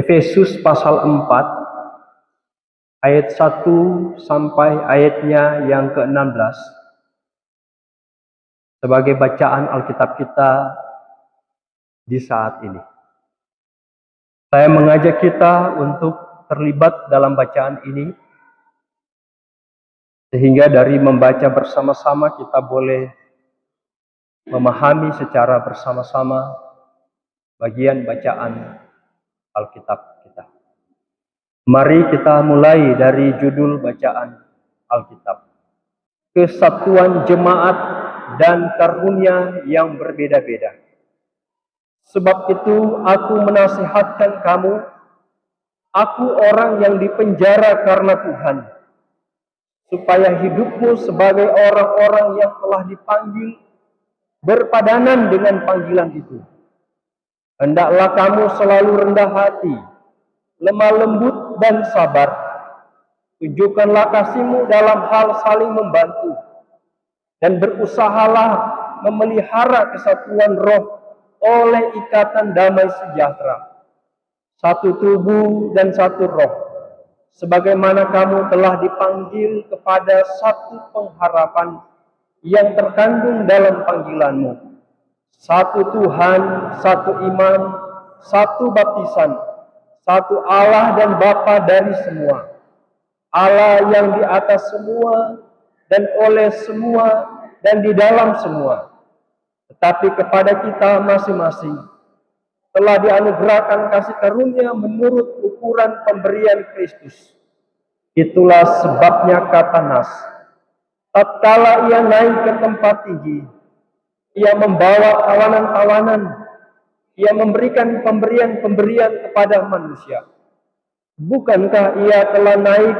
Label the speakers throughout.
Speaker 1: Efesus pasal 4 ayat 1 sampai ayatnya yang ke-16 sebagai bacaan Alkitab kita di saat ini. Saya mengajak kita untuk terlibat dalam bacaan ini, sehingga dari membaca bersama-sama kita boleh memahami secara bersama-sama bagian bacaan Alkitab kita. Mari kita mulai dari judul bacaan Alkitab. Kesatuan jemaat dan karunia yang berbeda-beda. Sebab itu aku menasihatkan kamu, aku orang yang dipenjara karena Tuhan, supaya hidupmu sebagai orang-orang yang telah dipanggil berpadanan dengan panggilan itu. Hendaklah kamu selalu rendah hati, lemah lembut dan sabar. Tunjukkanlah kasihmu dalam hal saling membantu, dan berusahalah memelihara kesatuan roh oleh ikatan damai sejahtera. Satu tubuh dan satu roh, sebagaimana kamu telah dipanggil kepada satu pengharapan yang terkandung dalam panggilanmu. Satu Tuhan, satu iman, satu baptisan, satu Allah dan Bapa dari semua, Allah yang di atas semua dan oleh semua dan di dalam semua. Tetapi kepada kita masing-masing telah dianugerahkan kasih karunia menurut ukuran pemberian Kristus. Itulah sebabnya kata Nas, tatkala ia naik ke tempat tinggi, ia membawa tawanan-tawanan, ia memberikan pemberian-pemberian kepada manusia. Bukankah ia telah naik,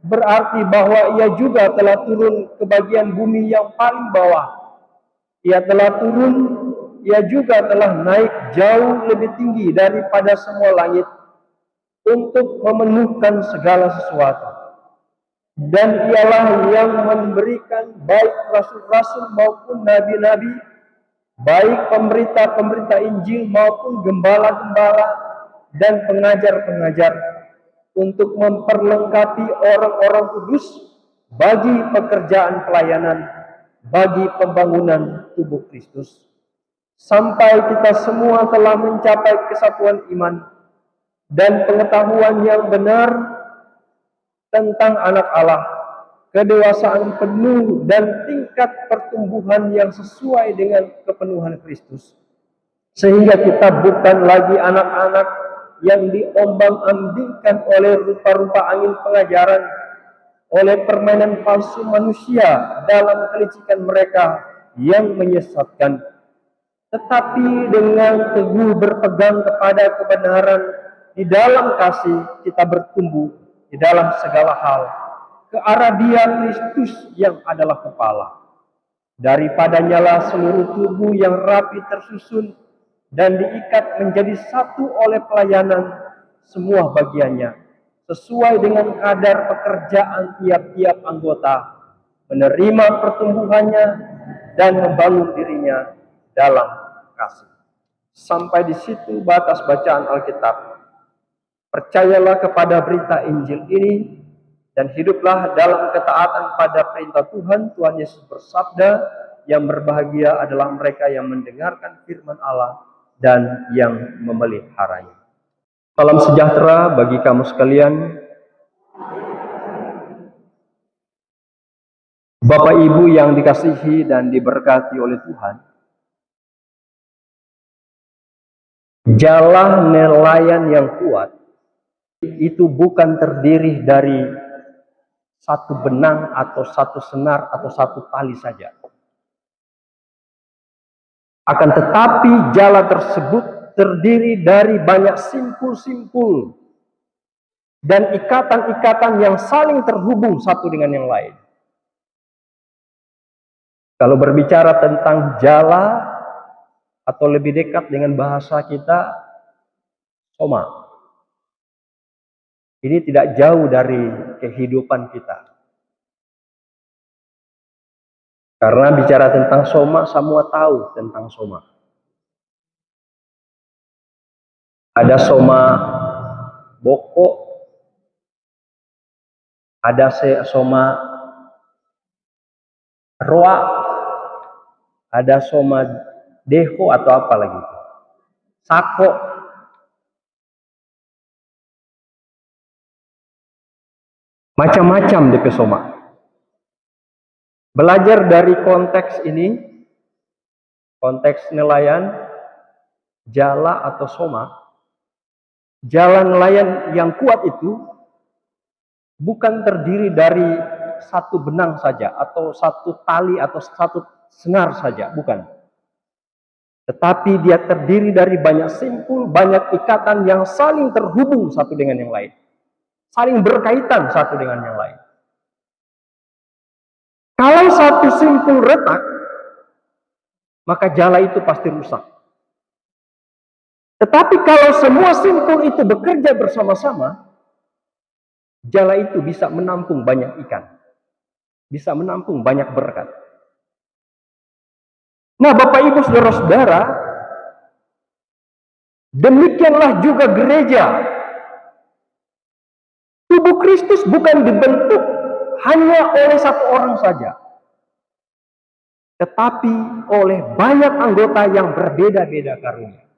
Speaker 1: berarti bahwa ia juga telah turun ke bagian bumi yang paling bawah. Ia telah turun, ia juga telah naik jauh lebih tinggi daripada semua langit untuk memenuhkan segala sesuatu. Dan ialah yang memberikan baik rasul-rasul maupun nabi-nabi, baik pemberita-pemberita Injil maupun gembala-gembala dan pengajar-pengajar, untuk memperlengkapi orang-orang kudus bagi pekerjaan pelayanan, bagi pembangunan tubuh Kristus, sampai kita semua telah mencapai kesatuan iman dan pengetahuan yang benar tentang anak Allah, kedewasaan penuh dan tingkat pertumbuhan yang sesuai dengan kepenuhan Kristus, sehingga kita bukan lagi anak-anak yang diombang-ambingkan oleh rupa-rupa angin pengajaran, oleh permainan palsu manusia dalam kelicikan mereka yang menyesatkan, tetapi dengan teguh berpegang kepada kebenaran di dalam kasih kita bertumbuh di dalam segala hal ke arah Dia Kristus yang adalah kepala. Daripadanyalah seluruh tubuh yang rapi tersusun dan diikat menjadi satu oleh pelayanan semua bagiannya, sesuai dengan kadar pekerjaan tiap-tiap anggota, menerima pertumbuhannya dan membangun dirinya dalam kasih. Sampai di situ batas bacaan Alkitab. Percayalah kepada berita Injil ini dan hiduplah dalam ketaatan pada perintah Tuhan. Tuhan Yesus bersabda, yang berbahagia adalah mereka yang mendengarkan firman Allah dan yang memeliharanya. Salam sejahtera bagi kamu sekalian. Bapak Ibu yang dikasihi dan diberkati oleh Tuhan. Jala nelayan yang kuat itu bukan terdiri dari satu benang atau satu senar atau satu tali saja. Akan tetapi jala tersebut terdiri dari banyak simpul-simpul dan ikatan-ikatan yang saling terhubung satu dengan yang lain. Kalau berbicara tentang jala atau lebih dekat dengan bahasa kita, soma. Ini tidak jauh dari kehidupan kita. Karena bicara tentang soma, semua tahu tentang soma. Ada soma Boko, ada soma roa, ada soma deho atau apa lagi itu. Sako. Macam-macam DP soma. Belajar dari konteks ini, konteks nelayan, jala atau soma, jalan nelayan yang kuat itu bukan terdiri dari satu benang saja, atau satu tali, atau satu senar saja, bukan. Tetapi dia terdiri dari banyak simpul, banyak ikatan yang saling terhubung satu dengan yang lain. Saling berkaitan satu dengan yang lain. Kalau satu simpul retak, maka jala itu pasti rusak. Tetapi kalau semua simpul itu bekerja bersama-sama, jala itu bisa menampung banyak ikan. Bisa menampung banyak berkat. Nah, Bapak Ibu Saudara-saudara, demikianlah juga gereja. Tubuh Kristus bukan dibentuk hanya oleh satu orang saja, tetapi oleh banyak anggota yang berbeda-beda karunia,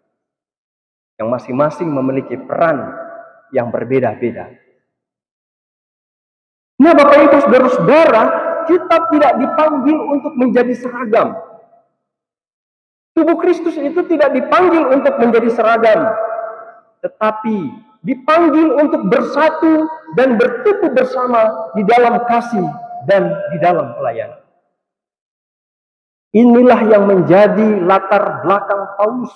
Speaker 1: yang masing-masing memiliki peran yang berbeda-beda. Nah, Bapak Ibu Saudara-saudara, kita tidak dipanggil untuk menjadi seragam. Tubuh Kristus itu tidak dipanggil untuk menjadi seragam, tetapi dipanggil untuk bersatu dan bertumbuh bersama di dalam kasih dan di dalam pelayanan. Inilah yang menjadi latar belakang Paulus.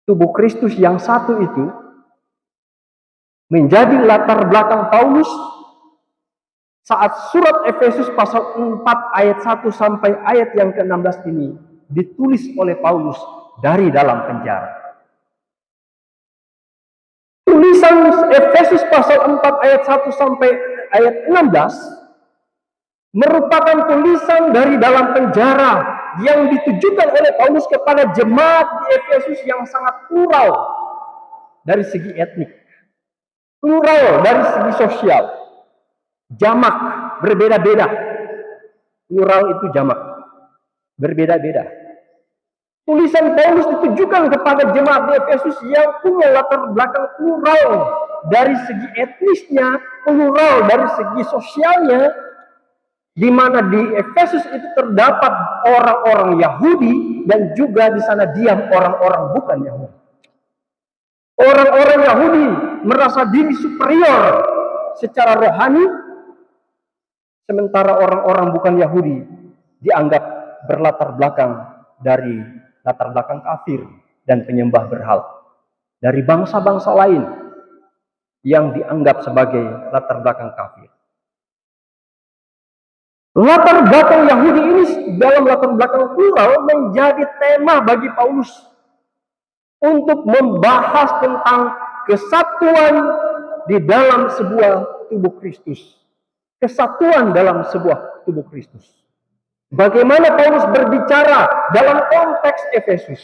Speaker 1: Tubuh Kristus yang satu itu menjadi latar belakang Paulus saat surat Efesus pasal 4 ayat 1 sampai ayat yang ke-16 ini ditulis oleh Paulus dari dalam penjara. Tulisan Efesus pasal 4 ayat 1 sampai ayat 16 merupakan tulisan dari dalam penjara yang ditujukan oleh Paulus kepada jemaat di Efesus yang sangat plural dari segi etnik, plural dari segi sosial, jamak, berbeda-beda. Plural itu jamak, berbeda-beda. Tulisan Paulus ditujukan kepada jemaat di Efesus yang punya latar belakang plural dari segi etnisnya, plural dari segi sosialnya, di mana di Efesus itu terdapat orang-orang Yahudi dan juga di sana diam orang-orang bukan Yahudi. Orang-orang Yahudi merasa diri superior secara rohani, sementara orang-orang bukan Yahudi dianggap berlatar belakang dari latar belakang kafir dan penyembah berhala dari bangsa-bangsa lain yang dianggap sebagai latar belakang kafir. Latar belakang Yahudi ini dalam latar belakang plural menjadi tema bagi Paulus untuk membahas tentang kesatuan di dalam sebuah tubuh Kristus. Kesatuan dalam sebuah tubuh Kristus. Bagaimana Paulus berbicara dalam konteks Efesus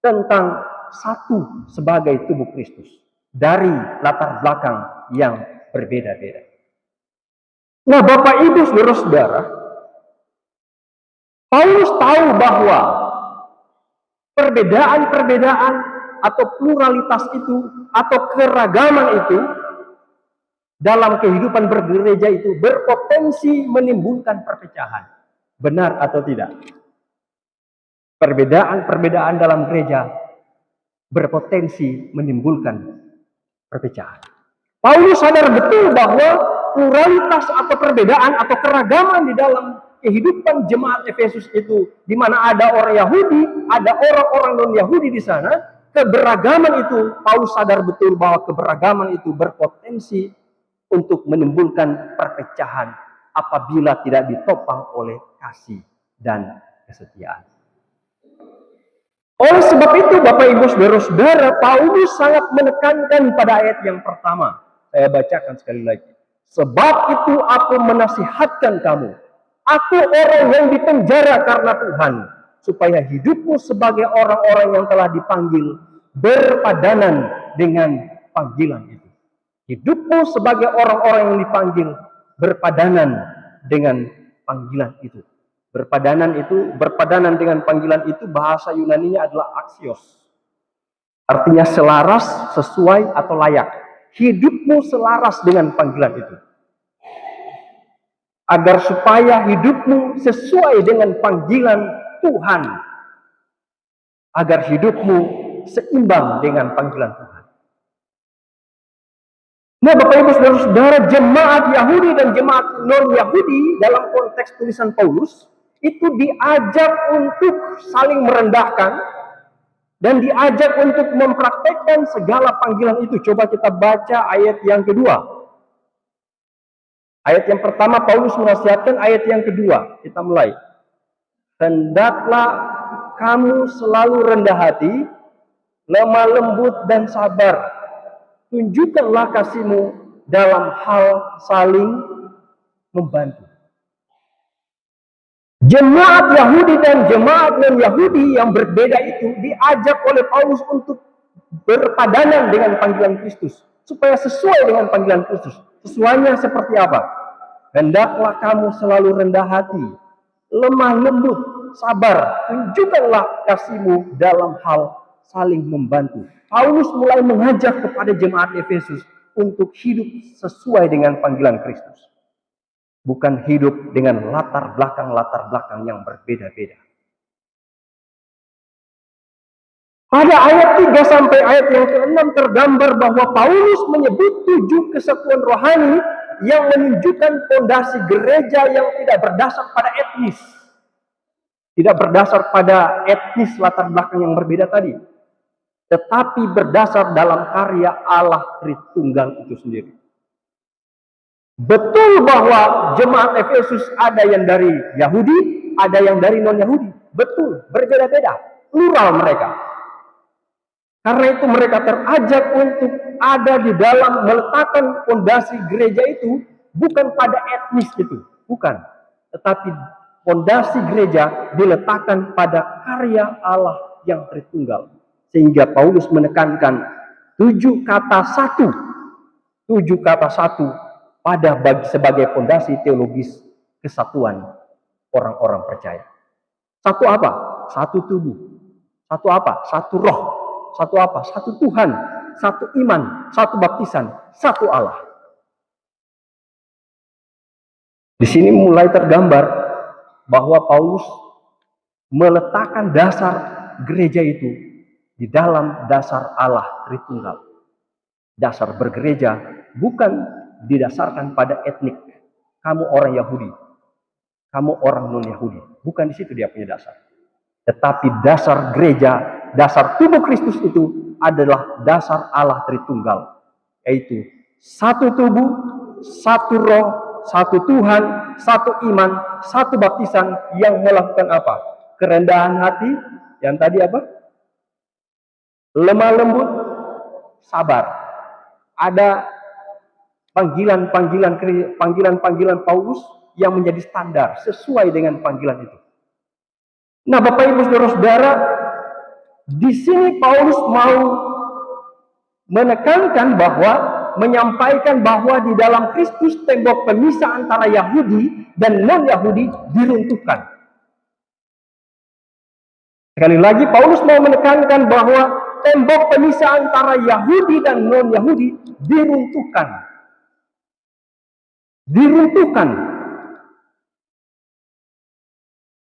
Speaker 1: tentang satu sebagai tubuh Kristus dari latar belakang yang berbeda-beda. Nah, Bapak Ibu Saudara-saudara, Paulus tahu bahwa perbedaan-perbedaan atau pluralitas itu atau keragaman itu dalam kehidupan bergereja itu berpotensi menimbulkan perpecahan. Benar atau tidak? Perbedaan-perbedaan dalam gereja berpotensi menimbulkan perpecahan. Paulus sadar betul bahwa pluralitas atau perbedaan atau keragaman di dalam kehidupan jemaat Efesus itu, di mana ada orang Yahudi, ada orang-orang non-Yahudi di sana, keberagaman itu, Paulus sadar betul bahwa keberagaman itu berpotensi untuk menimbulkan perpecahan apabila tidak ditopang oleh kasih dan kesetiaan. Oleh sebab itu, Bapak Ibu Saudara-saudara, Paulus sangat menekankan pada ayat yang pertama. Saya bacakan sekali lagi. Sebab itu aku menasihatkan kamu, aku orang yang dipenjara karena Tuhan, supaya hidupmu sebagai orang-orang yang telah dipanggil berpadanan dengan panggilan itu. Hidupmu sebagai orang-orang yang dipanggil berpadanan dengan panggilan itu. Berpadanan dengan panggilan itu, bahasa Yunaninya adalah axios. Artinya selaras, sesuai, atau layak. Hidupmu selaras dengan panggilan itu. Agar supaya hidupmu sesuai dengan panggilan Tuhan. Agar hidupmu seimbang dengan panggilan Tuhan. Nah, Bapak Ibu Saudara-saudara, jemaat Yahudi dan jemaat non-Yahudi dalam konteks tulisan Paulus itu diajak untuk saling merendahkan dan diajak untuk mempraktekkan segala panggilan itu. Coba kita baca ayat yang kedua. Ayat yang pertama Paulus menasihatkan, ayat yang kedua kita mulai. Hendaklah kamu selalu rendah hati, lemah lembut dan sabar. Tunjukkanlah kasihmu dalam hal saling membantu. Jemaat Yahudi dan jemaat non-Yahudi yang berbeda itu diajak oleh Paulus untuk berpadanan dengan panggilan Kristus. Supaya sesuai dengan panggilan Kristus. Sesuainya seperti apa? Hendaklah kamu selalu rendah hati, lemah lembut, sabar. Tunjukkanlah kasihmu dalam hal saling membantu. Paulus mulai mengajak kepada jemaat Efesus untuk hidup sesuai dengan panggilan Kristus. Bukan hidup dengan latar belakang yang berbeda-beda. Pada ayat 3 sampai ayat yang ke-6 tergambar bahwa Paulus menyebut 7 kesatuan rohani yang menunjukkan fondasi gereja yang tidak berdasar pada etnis. Tidak berdasar pada etnis latar belakang yang berbeda tadi. Tetapi berdasar dalam karya Allah Tritunggal itu sendiri. Betul bahwa jemaat Efesus ada yang dari Yahudi, ada yang dari non-Yahudi. Betul, berbeda-beda, plural mereka. Karena itu mereka terajak untuk ada di dalam meletakkan fondasi gereja itu bukan pada etnis itu, bukan. Tetapi fondasi gereja diletakkan pada karya Allah yang Tritunggal. Sehingga Paulus menekankan 7 kata satu pada sebagai fondasi teologis kesatuan orang-orang percaya. Satu apa? Satu tubuh. Satu apa? Satu roh. Satu apa? Satu Tuhan. Satu iman. Satu baptisan. Satu Allah. Di sini mulai tergambar bahwa Paulus meletakkan dasar gereja itu di dalam dasar Allah Tritunggal. Dasar bergereja bukan didasarkan pada etnik. Kamu orang Yahudi, kamu orang non-Yahudi. Bukan di situ dia punya dasar. Tetapi dasar gereja, dasar tubuh Kristus itu adalah dasar Allah Tritunggal. Yaitu satu tubuh, satu roh, satu Tuhan, satu iman, satu baptisan yang melakukan apa? Kerendahan hati, yang tadi apa? Lemah lembut, sabar. Ada panggilan Paulus yang menjadi standar sesuai dengan panggilan itu. Nah, Bapak Ibu Saudara-saudara, di sini Paulus mau menekankan menyampaikan bahwa di dalam Kristus tembok pemisah antara Yahudi dan non-Yahudi diruntuhkan. Sekali lagi Paulus mau menekankan bahwa tembok pemisah antara Yahudi dan non-Yahudi diruntuhkan. Diruntuhkan.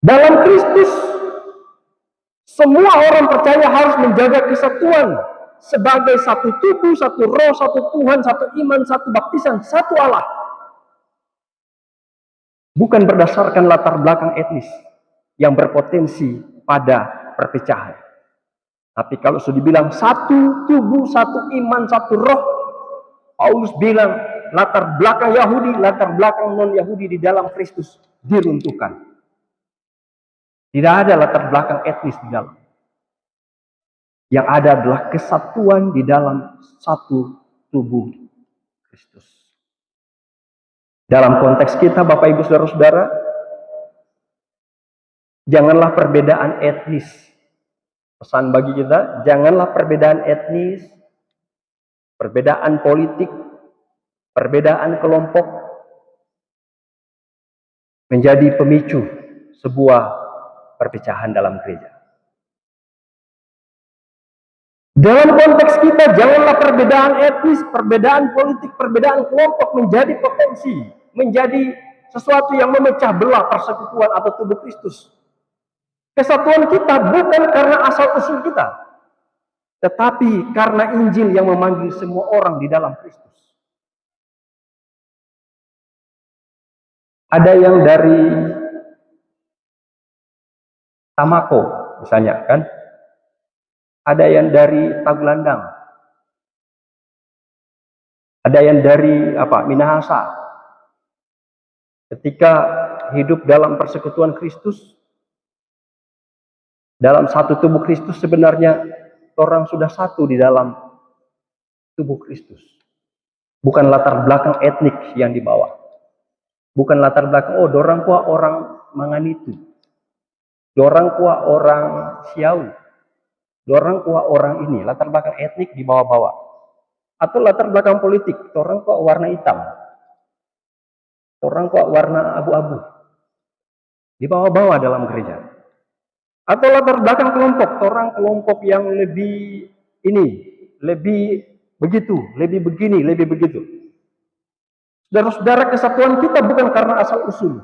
Speaker 1: Dalam Kristus, semua orang percaya harus menjaga kesatuan sebagai satu tubuh, satu roh, satu Tuhan, satu iman, satu baptisan, satu Allah. Bukan berdasarkan latar belakang etnis yang berpotensi pada perpecahan. Tapi kalau sudah dibilang satu tubuh, satu iman, satu roh, Paulus bilang latar belakang Yahudi, latar belakang non-Yahudi di dalam Kristus diruntuhkan. Tidak ada latar belakang etnis di dalam. Yang ada adalah kesatuan di dalam satu tubuh Kristus. Dalam konteks kita, Bapak Ibu Saudara-saudara, janganlah perbedaan etnis. Pesan bagi kita, janganlah perbedaan etnis, perbedaan politik, perbedaan kelompok menjadi pemicu sebuah perpecahan dalam gereja. Dalam konteks kita, janganlah perbedaan etnis, perbedaan politik, perbedaan kelompok menjadi potensi, menjadi sesuatu yang memecah belah persekutuan atau tubuh Kristus. Kesatuan kita bukan karena asal-usul kita, tetapi karena Injil yang memanggil semua orang di dalam Kristus. Ada yang dari Tamako, misalnya kan? Ada yang dari Tagulandang, ada yang dari Minahasa. Ketika hidup dalam persekutuan Kristus, dalam satu tubuh Kristus, sebenarnya orang sudah satu di dalam tubuh Kristus. Bukan latar belakang etnik yang dibawa, bukan latar belakang dorang kuah orang Manganitu, dorang kuah orang Siau, dorang kuah orang ini, latar belakang etnik dibawa-bawa. Atau latar belakang politik, orang kuah warna hitam, orang kuah warna abu-abu, dibawa-bawa dalam gereja. Atau latar belakang kelompok, orang kelompok yang lebih ini, lebih begitu, lebih begini, lebih begitu. Saudara-saudara, kesatuan kita bukan karena asal-usul,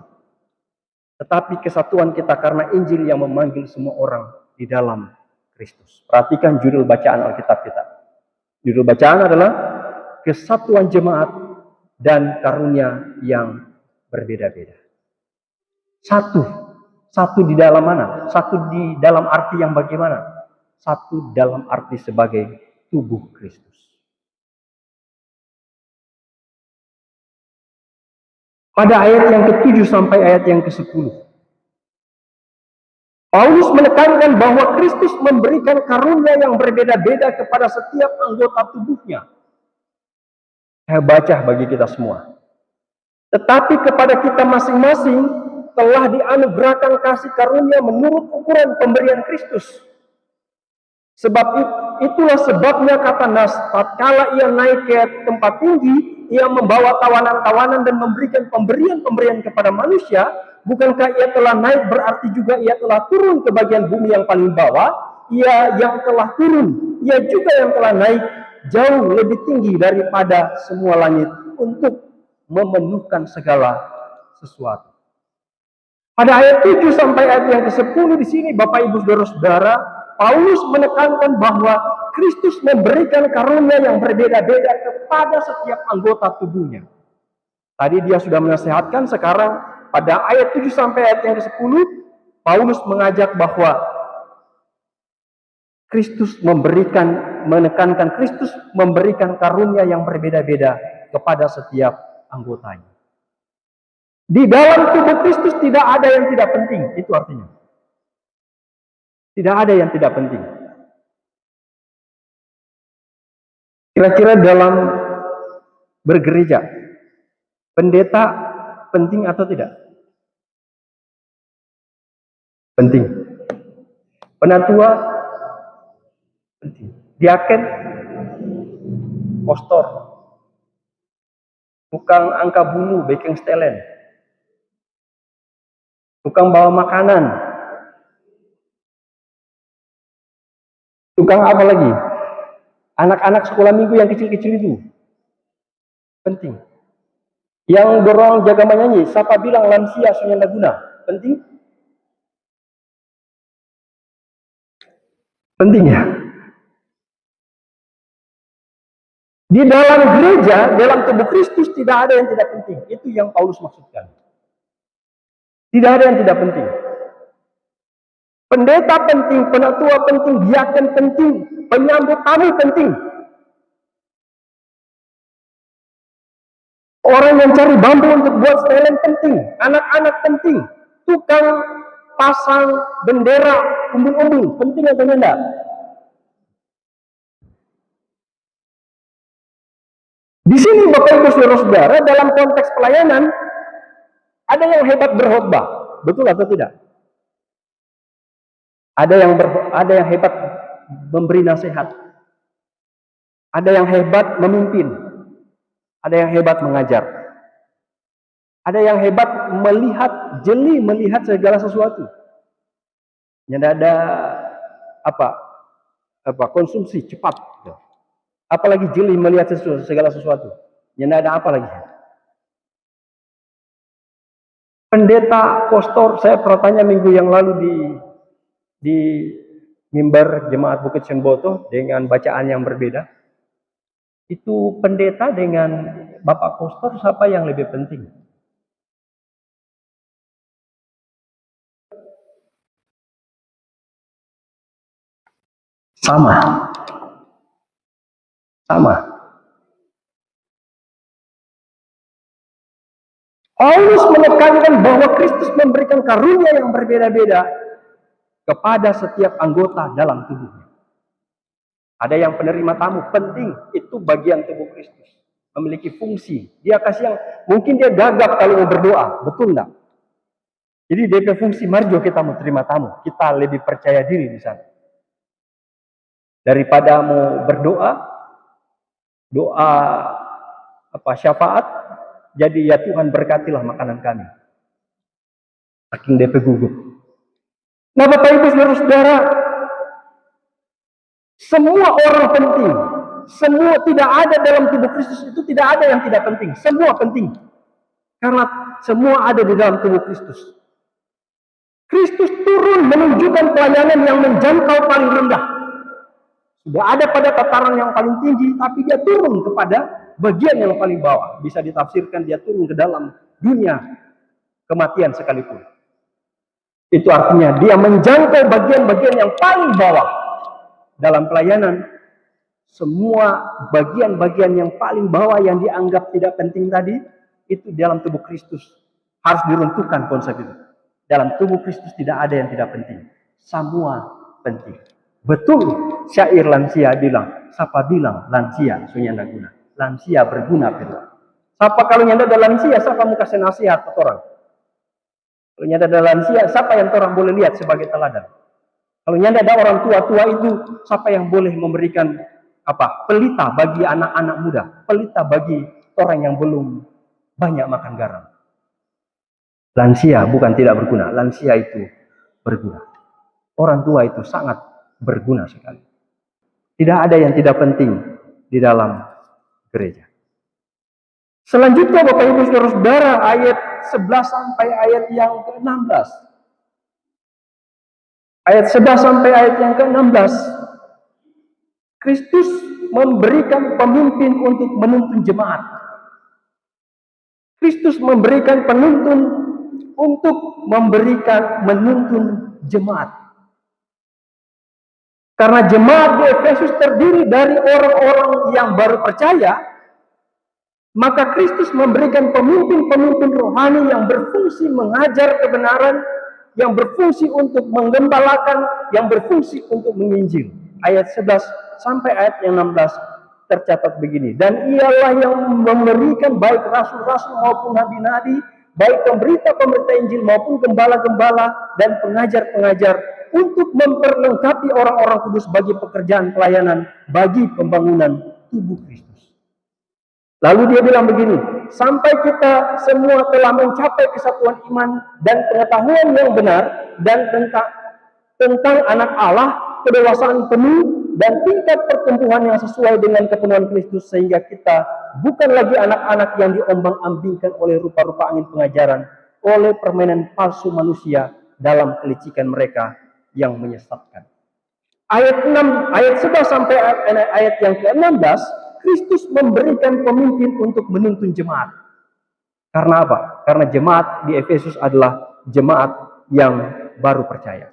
Speaker 1: tetapi kesatuan kita karena Injil yang memanggil semua orang di dalam Kristus. Perhatikan judul bacaan Alkitab kita. Judul bacaan adalah Kesatuan Jemaat dan Karunia yang Berbeda-beda. Satu di dalam mana? Satu di dalam arti yang bagaimana? Satu dalam arti sebagai tubuh Kristus. Pada ayat yang ke-7 sampai ayat yang ke-10. Paulus menekankan bahwa Kristus memberikan karunia yang berbeda-beda kepada setiap anggota tubuhnya. Saya baca bagi kita semua. Tetapi kepada kita masing-masing telah dianugerahkan kasih karunia menurut ukuran pemberian Kristus. Sebab itulah sebabnya kata Nas, tatkala ia naik ke tempat tinggi, ia membawa tawanan-tawanan dan memberikan pemberian-pemberian kepada manusia. Bukankah ia telah naik berarti juga ia telah turun ke bagian bumi yang paling bawah? Ia yang telah turun, ia juga yang telah naik jauh lebih tinggi daripada semua langit untuk memenuhkan segala sesuatu. Pada ayat 7 sampai ayat yang ke-10 di sini, Bapak Ibu Saudara-saudara, Paulus menekankan bahwa Kristus memberikan karunia yang berbeda-beda kepada setiap anggota tubuhnya. Tadi dia sudah menasehatkan, sekarang pada ayat 7 sampai ayat yang ke-10, Paulus mengajak bahwa Kristus menekankan Kristus memberikan karunia yang berbeda-beda kepada setiap anggotanya. Di dalam tubuh Kristus tidak ada yang tidak penting, itu artinya. Tidak ada yang tidak penting. Kira-kira dalam bergereja, pendeta penting atau tidak? Penting. Penatua penting. Diaken, pastor, tukang angka bulu, baking stelen, tukang bawa makanan, tukang apa lagi? Anak-anak sekolah minggu yang kecil-kecil itu penting. Yang dorong jaga menyanyi, siapa bilang lansia Sunyanda Guna? Penting? Penting ya? Di dalam gereja, dalam tubuh Kristus tidak ada yang tidak penting. Itu yang Paulus maksudkan. Tidak ada yang tidak penting. Pendeta penting, penatua penting, diaken penting, penyambut tamu penting. Orang yang cari bambu untuk buat stelen penting, anak-anak penting, tukang pasang bendera umbul-umbul penting atau tidak? Di sini Bapak Ibu Saudara-saudara, dalam konteks pelayanan ada yang hebat berkhotbah, betul atau tidak? Ada yang hebat memberi nasihat. Ada yang hebat memimpin, ada yang hebat mengajar, ada yang hebat jeli melihat segala sesuatu. Yang ada konsumsi cepat. Apalagi jeli melihat segala sesuatu. Yang ada apa lagi? Pendeta Kostor, saya pernah tanya minggu yang lalu di mimbar Jemaat Bukit Senboto dengan bacaan yang berbeda. Itu pendeta dengan Bapak Kostor, siapa yang lebih penting? Sama. Paulus menekankan bahwa Kristus memberikan karunia yang berbeda-beda kepada setiap anggota dalam tubuhnya. Ada yang penerima tamu, penting, itu bagian tubuh Kristus. Memiliki fungsi. Dia kasih yang, mungkin dia gagap kalau mau berdoa, betul enggak? Jadi DP fungsi, mari kita mau terima tamu. Kita lebih percaya diri di sana. Daripada mau berdoa, doa syafaat, jadi ya Tuhan berkatilah makanan kami. Saking DP gugup. Nah Bapak Ibu Saudara, semua orang penting. Semua tidak ada dalam tubuh Kristus itu tidak ada yang tidak penting. Semua penting. Karena semua ada di dalam tubuh Kristus. Kristus turun menunjukkan pelayanan yang menjangkau paling rendah. Sudah ada pada tataran yang paling tinggi, tapi dia turun kepada bagian yang paling bawah. Bisa ditafsirkan dia turun ke dalam dunia kematian sekalipun. Itu artinya dia menjangkau bagian-bagian yang paling bawah. Dalam pelayanan, semua bagian-bagian yang paling bawah yang dianggap tidak penting tadi, itu dalam tubuh Kristus. Harus diruntuhkan konsep itu. Dalam tubuh Kristus tidak ada yang tidak penting. Semua penting. Betul, syair lansia bilang, siapa bilang lansia sunyanda guna. Lansia berguna firman. Siapa kalau nyanda ada lansia, siapa mau kasih nasihat ke orang? Kalau nyanda ada lansia, siapa yang orang boleh lihat sebagai teladan? Kalau nyanda ada orang tua-tua itu, siapa yang boleh memberikan pelita bagi anak-anak muda, pelita bagi orang yang belum banyak makan garam. Lansia bukan tidak berguna, lansia itu berguna. Orang tua itu sangat berguna sekali. Tidak ada yang tidak penting di dalam gereja. Selanjutnya Bapak Ibu Saudara, ayat 11 sampai ayat yang ke-16. Ayat 11 sampai ayat yang ke-16. Kristus memberikan pemimpin untuk menuntun jemaat. Kristus memberikan penuntun untuk menuntun jemaat. Karena jemaat di Efesus terdiri dari orang-orang yang baru percaya, maka Kristus memberikan pemimpin-pemimpin rohani yang berfungsi mengajar kebenaran, yang berfungsi untuk menggembalakan, yang berfungsi untuk menginjil. Ayat 11 sampai ayat yang 16 tercatat begini. Dan ialah yang memberikan baik rasul-rasul maupun nabi-nabi, baik pemberita-pemberita Injil maupun gembala-gembala dan pengajar-pengajar untuk memperlengkapi orang-orang kudus bagi pekerjaan pelayanan, bagi pembangunan tubuh Kristus. Lalu dia bilang begini, sampai kita semua telah mencapai kesatuan iman dan pengetahuan yang benar dan tentang anak Allah, kedewasaan penuh dan tingkat pertumbuhan yang sesuai dengan kepenuhan Kristus, sehingga kita bukan lagi anak-anak yang diombang-ambingkan oleh rupa-rupa angin pengajaran, oleh permainan palsu manusia dalam kelicikan mereka yang menyesatkan. Ayat 11 sampai ayat yang ke-16, Kristus memberikan pemimpin untuk menuntun jemaat. Karena apa? Karena jemaat di Efesus adalah jemaat yang baru percaya.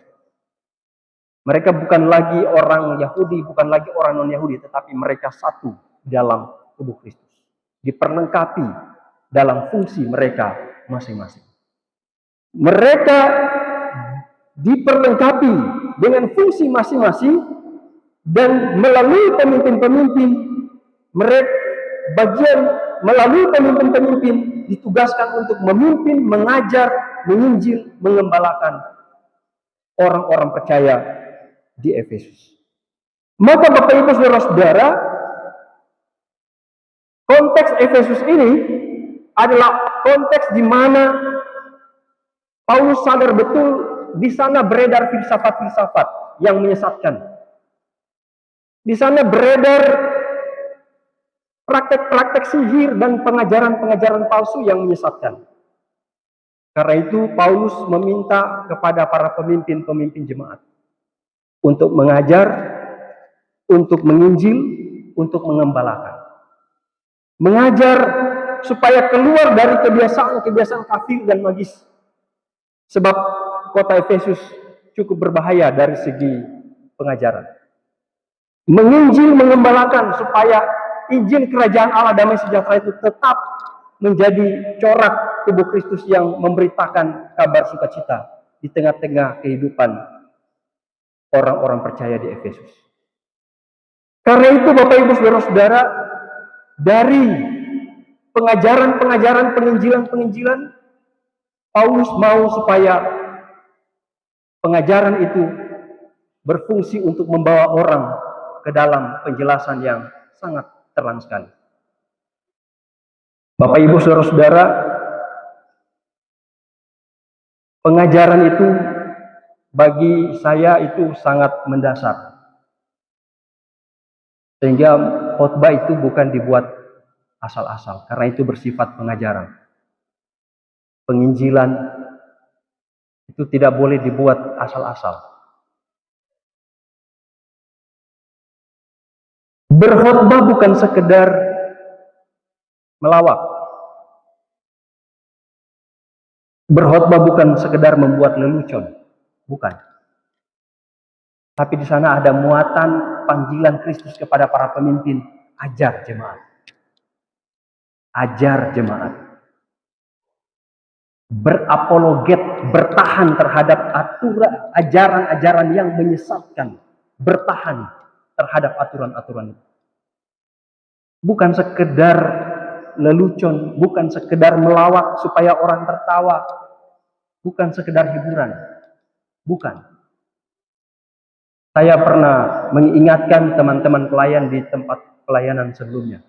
Speaker 1: Mereka bukan lagi orang Yahudi, bukan lagi orang non-Yahudi, tetapi mereka satu dalam tubuh Kristus. Diperlengkapi dalam fungsi mereka masing-masing. Mereka diperlengkapi dengan fungsi masing-masing dan melalui pemimpin-pemimpin melalui pemimpin-pemimpin ditugaskan untuk memimpin, mengajar, menginjil, mengembalakan orang-orang percaya di Efesus. Maka Bapak Ibu Saudara-saudara, Konteks Efesus ini adalah konteks di mana Paulus sadar betul di sana beredar filsafat-filsafat yang menyesatkan. Di sana beredar praktek-praktek sihir dan pengajaran-pengajaran palsu yang menyesatkan. Karena itu Paulus meminta kepada para pemimpin-pemimpin jemaat untuk mengajar, untuk menginjil, untuk mengembalakan. Mengajar supaya keluar dari kebiasaan-kebiasaan kafir dan magis. Sebab kota Efesus cukup berbahaya dari segi pengajaran. Menginjil, mengembalakan supaya Injil kerajaan Allah damai sejahtera itu tetap menjadi corak tubuh Kristus yang memberitakan kabar sukacita di tengah-tengah kehidupan orang-orang percaya di Efesus. Karena itu Bapak Ibu Saudara-saudara, dari pengajaran-pengajaran penginjilan-penginjilan, Paulus mau supaya pengajaran itu berfungsi untuk membawa orang ke dalam penjelasan yang sangat terang sekali. Bapak Ibu Saudara-saudara, pengajaran itu bagi saya itu sangat mendasar. Sehingga khotbah itu bukan dibuat asal-asal, karena itu bersifat pengajaran. Penginjilan itu tidak boleh dibuat asal-asal. Berkhotbah bukan sekedar melawak. Berkhotbah bukan sekedar membuat lelucon, bukan. Tapi di sana ada muatan panggilan Kristus kepada para pemimpin, ajar jemaat. Ajar jemaat. Berapologet, bertahan terhadap aturan, ajaran-ajaran yang menyesatkan, bertahan terhadap aturan-aturan itu. Bukan sekedar lelucon, bukan sekedar melawak supaya orang tertawa, bukan sekedar hiburan, bukan. Saya pernah mengingatkan teman-teman pelayan di tempat pelayanan sebelumnya.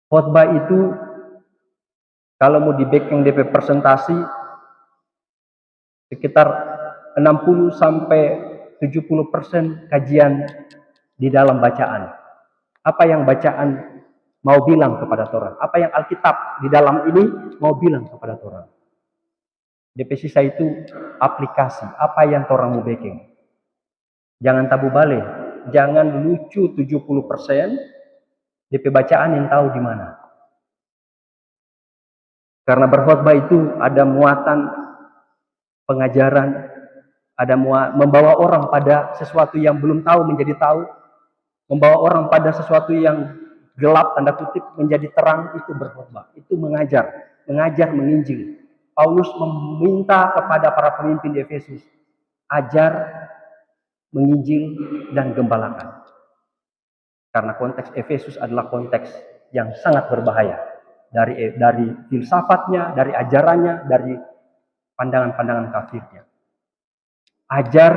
Speaker 1: Khotbah itu kalau mau di backing DP presentasi sekitar 60 sampai 70% kajian di dalam bacaan. Apa yang bacaan mau bilang kepada orang? Apa yang Alkitab di dalam ini mau bilang kepada orang? DP sisa itu aplikasi, apa yang orang mau backing. Jangan tabu balik, jangan lucu 70%, DP bacaan yang tahu di mana. Karena berkhotbah itu ada muatan pengajaran, ada membawa orang pada sesuatu yang belum tahu menjadi tahu, membawa orang pada sesuatu yang gelap tanda kutip menjadi terang, itu berkhotbah, itu mengajar, menginjil. Paulus meminta kepada para pemimpin di Efesus, ajar, menginjil, dan gembalakan. Karena konteks Efesus adalah konteks yang sangat berbahaya. Dari filsafatnya, dari ajarannya, dari pandangan-pandangan kafirnya. Ajar,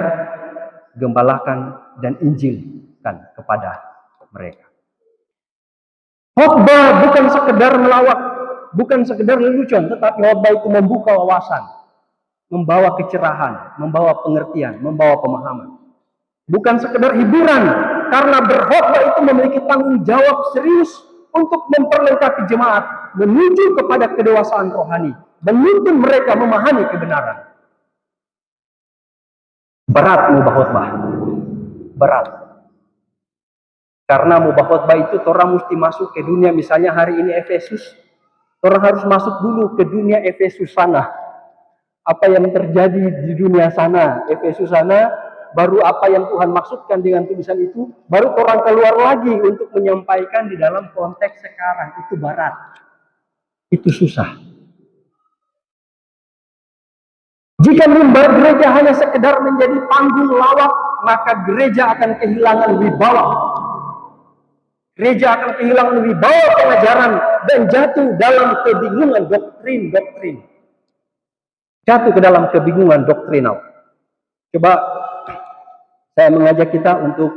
Speaker 1: gembalakan, dan injilkan kepada mereka. Khotbah bukan sekedar melawak, bukan sekedar lelucon, tetapi khotbah itu membuka wawasan, membawa kecerahan, membawa pengertian, membawa pemahaman. Bukan sekedar hiburan, karena berkhotbah itu memiliki tanggung jawab serius untuk memperlengkapi jemaat menuju kepada kedewasaan rohani, menuntun mereka memahami kebenaran. Berat mubah khotbah, berat. Karena mubah khotbah itu orang mesti masuk ke dunia, misalnya hari ini Efesus, orang harus masuk dulu ke dunia Efesus sana. Apa yang terjadi di dunia sana, Efesus sana, baru apa yang Tuhan maksudkan dengan tulisan itu, baru orang keluar lagi untuk menyampaikan di dalam konteks sekarang. Itu berat, itu susah. Jika mimbar gereja hanya sekedar menjadi panggung lawak, maka gereja akan kehilangan wibawa. Gereja akan kehilangan wibawa pengajaran dan jatuh dalam kebingungan doktrin. Jatuh ke dalam kebingungan doktrinal. Coba saya mengajak kita untuk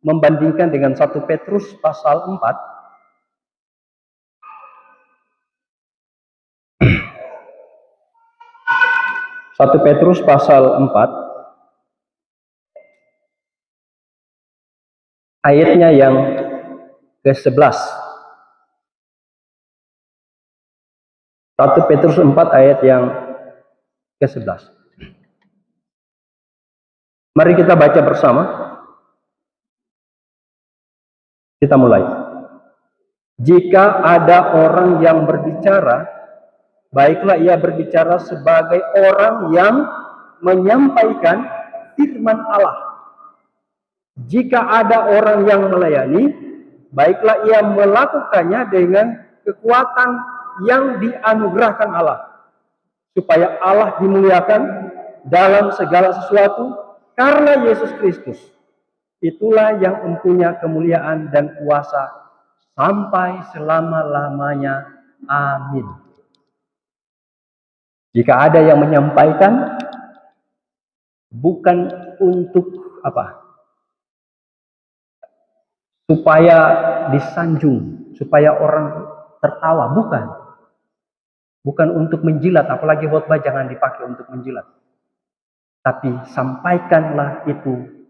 Speaker 1: membandingkan dengan 1 Petrus pasal 4 1 Petrus pasal 4 ayatnya yang ke-11. 1 Petrus 4 ayat yang ke-11. Mari kita baca bersama. Kita mulai. Jika ada orang yang berbicara, baiklah ia berbicara sebagai orang yang menyampaikan firman Allah. Jika ada orang yang melayani, baiklah ia melakukannya dengan kekuatan yang dianugerahkan Allah, supaya Allah dimuliakan dalam segala sesuatu karena Yesus Kristus. Itulah yang mempunyai kemuliaan dan kuasa sampai selama-lamanya. Amin. Jika ada yang menyampaikan, bukan untuk apa? Supaya disanjung, supaya orang tertawa, bukan. Bukan untuk menjilat, apalagi khotbah jangan dipakai untuk menjilat. Tapi sampaikanlah itu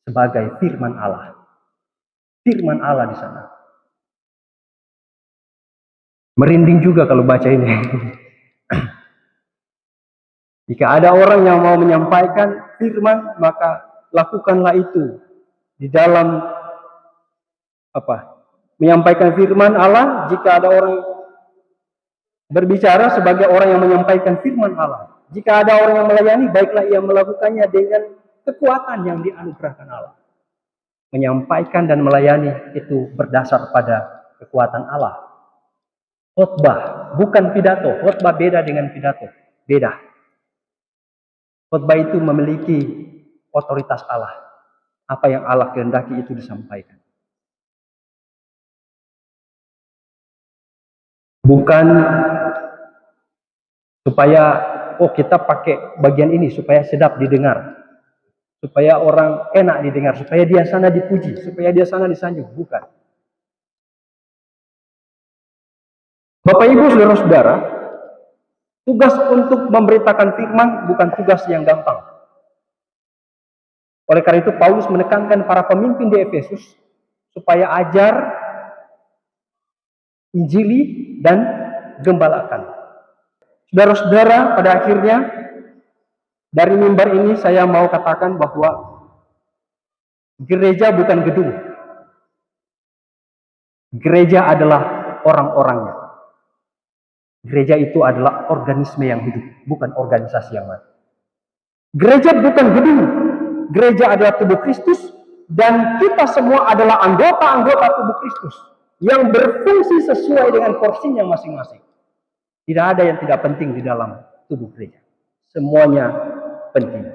Speaker 1: sebagai firman Allah. Firman Allah di sana. Merinding juga kalau baca ini. Jika ada orang yang mau menyampaikan firman, maka lakukanlah itu di dalam menyampaikan firman Allah. Jika ada orang berbicara sebagai orang yang menyampaikan firman Allah. Jika ada orang yang melayani, baiklah ia melakukannya dengan kekuatan yang dianugerahkan Allah. Menyampaikan dan melayani itu berdasar pada kekuatan Allah. Khotbah bukan pidato. Khotbah beda dengan pidato. Beda. Khotbah itu memiliki otoritas Allah. Apa yang Allah kehendaki itu disampaikan. Bukan supaya kita pakai bagian ini supaya sedap didengar, supaya orang enak didengar, supaya dia sana dipuji, supaya dia sana disanjung. Bukan. Bapak Ibu saudara-saudara, tugas untuk memberitakan firman bukan tugas yang gampang. Oleh karena itu Paulus menekankan para pemimpin di Efesus supaya ajar, injili, dan gembalakan. Saudara-saudara, pada akhirnya dari mimbar ini saya mau katakan bahwa gereja bukan gedung. Gereja adalah orang-orangnya. Gereja itu adalah organisme yang hidup, bukan organisasi yang mati. Gereja bukan gedung. Gereja adalah tubuh Kristus dan kita semua adalah anggota-anggota tubuh Kristus yang berfungsi sesuai dengan porsinya masing-masing. Tidak ada yang tidak penting di dalam tubuh gereja. Semuanya penting.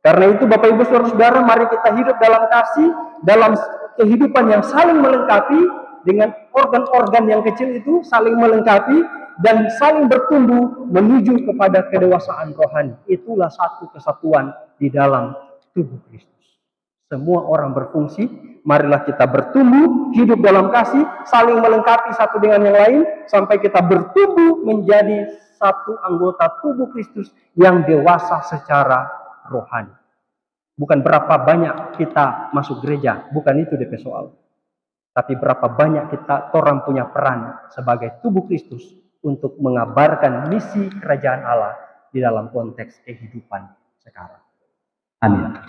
Speaker 1: Karena itu Bapak Ibu Saudara-saudara, mari kita hidup dalam kasih, dalam kehidupan yang saling melengkapi, dengan organ-organ yang kecil itu saling melengkapi dan saling bertumbuh menuju kepada kedewasaan rohani. Itulah satu kesatuan di dalam tubuh Kristus. Semua orang berfungsi, marilah kita bertumbuh, hidup dalam kasih, saling melengkapi satu dengan yang lain, sampai kita bertumbuh menjadi satu anggota tubuh Kristus yang dewasa secara rohani. Bukan berapa banyak kita masuk gereja, bukan itu DP soal. Tapi berapa banyak orang punya peran sebagai tubuh Kristus untuk mengabarkan misi kerajaan Allah di dalam konteks kehidupan sekarang. Amin.